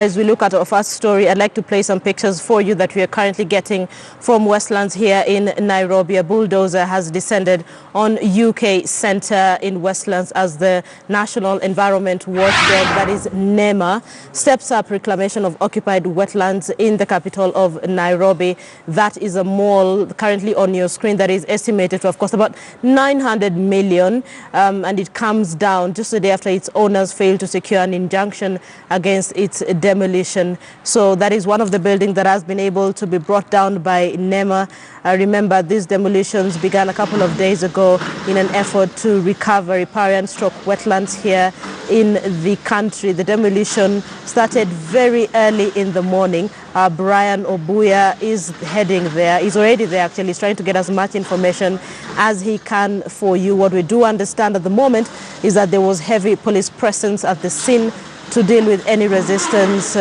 As we look at our first story, I'd like to play some pictures for you that we are currently getting from Westlands here in Nairobi. A bulldozer has descended on UK Centre in Westlands as the National Environment Watchdog, that is NEMA, steps up reclamation of occupied wetlands in the capital of Nairobi. That is a mall currently on your screen that is estimated to have cost about 900 million, and it comes down just a day after its owners failed to secure an injunction against its demolition. So that is one of the buildings that has been able to be brought down by NEMA. Remember, these demolitions began a couple of days ago in an effort to recover riparian stroke wetlands here in the country. The demolition started very early in the morning. Brian Obuya is heading there. He's already there, actually. He's trying to get as much information as he can for you. What we do understand at the moment is that there was heavy police presence at the scene to deal with any resistance,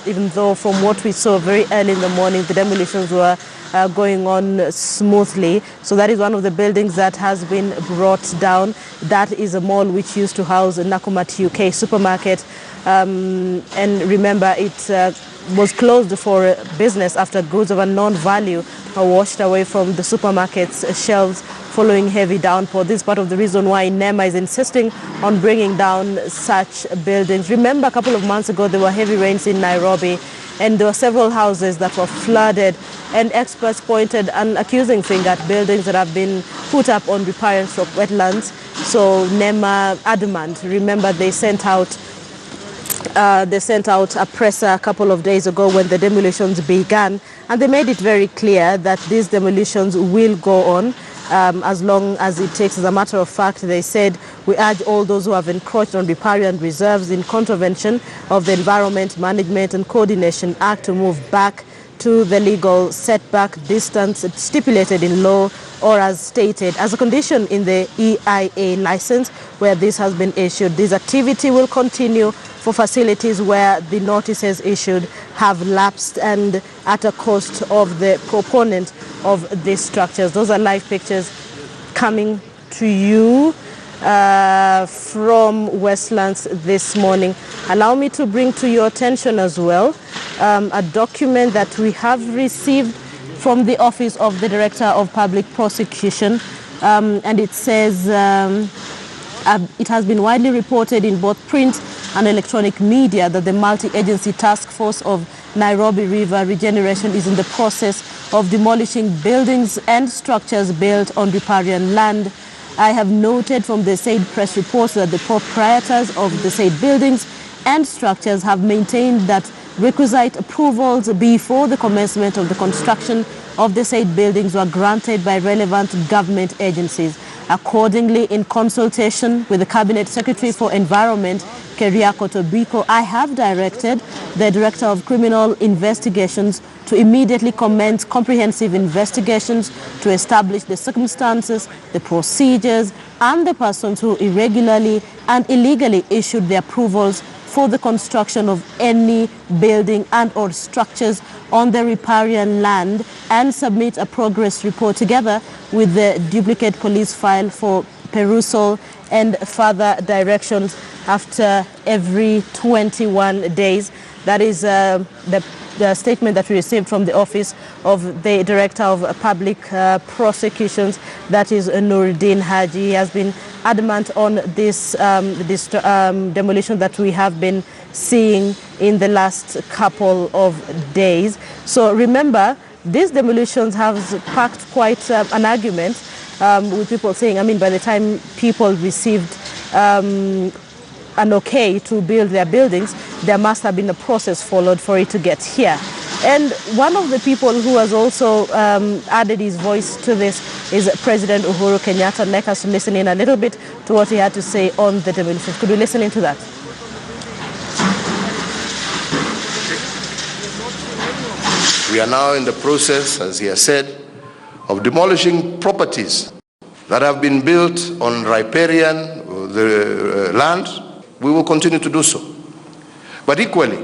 even though from what we saw very early in the morning, the demolitions were going on smoothly. So that is one of the buildings that has been brought down. That is a mall which used to house a Nakumatt Ukay supermarket. And remember, it was closed for business after goods of unknown value are washed away from the supermarket's shelves following heavy downpour. This is part of the reason why NEMA is insisting on bringing down such buildings. Remember, a couple of months ago, there were heavy rains in Nairobi, and there were several houses that were flooded, and experts pointed an accusing finger at buildings that have been put up on riparian stroke wetlands. So NEMA adamant. Remember, they sent out a presser a couple of days ago when the demolitions began, and they made it very clear that these demolitions will go on as long as it takes. As a matter of fact, they said, we urge all those who have encroached on riparian reserves in contravention of the Environment Management and Coordination Act to move back to the legal setback distance stipulated in law or as stated as a condition in the EIA license where this has been issued. This activity will continue for facilities where the notices issued have lapsed and at a cost of the proponent of these structures. Those are live pictures coming to you from Westlands this morning. Allow me to bring to your attention as well a document that we have received from the Office of the Director of Public Prosecution, and it says it has been widely reported in both print and electronic media that the multi-agency task force of Nairobi River Regeneration is in the process of demolishing buildings and structures built on riparian land. I have noted from the said press reports that the proprietors of the said buildings and structures have maintained that requisite approvals before the commencement of the construction of the said buildings were granted by relevant government agencies. Accordingly, in consultation with the Cabinet Secretary for Environment, Keriako Tobiko, I have directed the Director of Criminal Investigations to immediately commence comprehensive investigations to establish the circumstances, the procedures, and the persons who irregularly and illegally issued the approvals for the construction of any building and or structures on the riparian land and submit a progress report together with the duplicate police file for perusal and further directions after every 21 days. That is the statement that we received from the Office of the Director of Public Prosecutions, that is Nuruddin Haji. He has been adamant on this, demolition that we have been seeing in the last couple of days. So remember, these demolitions have sparked quite an argument with people saying, I mean, by the time people received an okay to build their buildings, there must have been a process followed for it to get here. And one of the people who has also added his voice to this is President Uhuru Kenyatta. I'd like us to listen in a little bit to what he had to say on the demolitions. Could we listen into that? We are now in the process, as he has said, of demolishing properties that have been built on riparian land. We will continue to do so. But equally,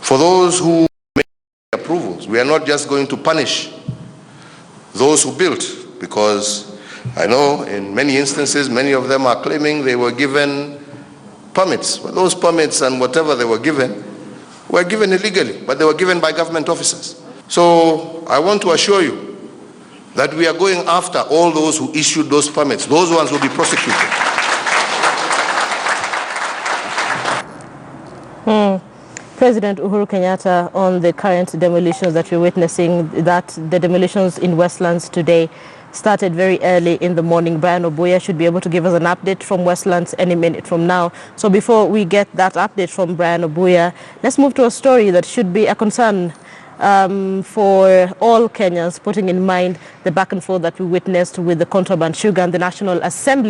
for those who make approvals, we are not just going to punish those who built, because I know in many instances, many of them are claiming they were given permits. But those permits and whatever they were given illegally, but they were given by government officers. So I want to assure you that we are going after all those who issued those permits. Those ones will be prosecuted. President Uhuru Kenyatta, on the current demolitions that you're witnessing, that the demolitions in Westlands today started very early in the morning. Brian Obuya should be able to give us an update from Westlands any minute from now. So before we get that update from Brian Obuya, let's move to a story that should be a concern for all Kenyans, putting in mind the back and forth that we witnessed with the contraband sugar. And the National Assembly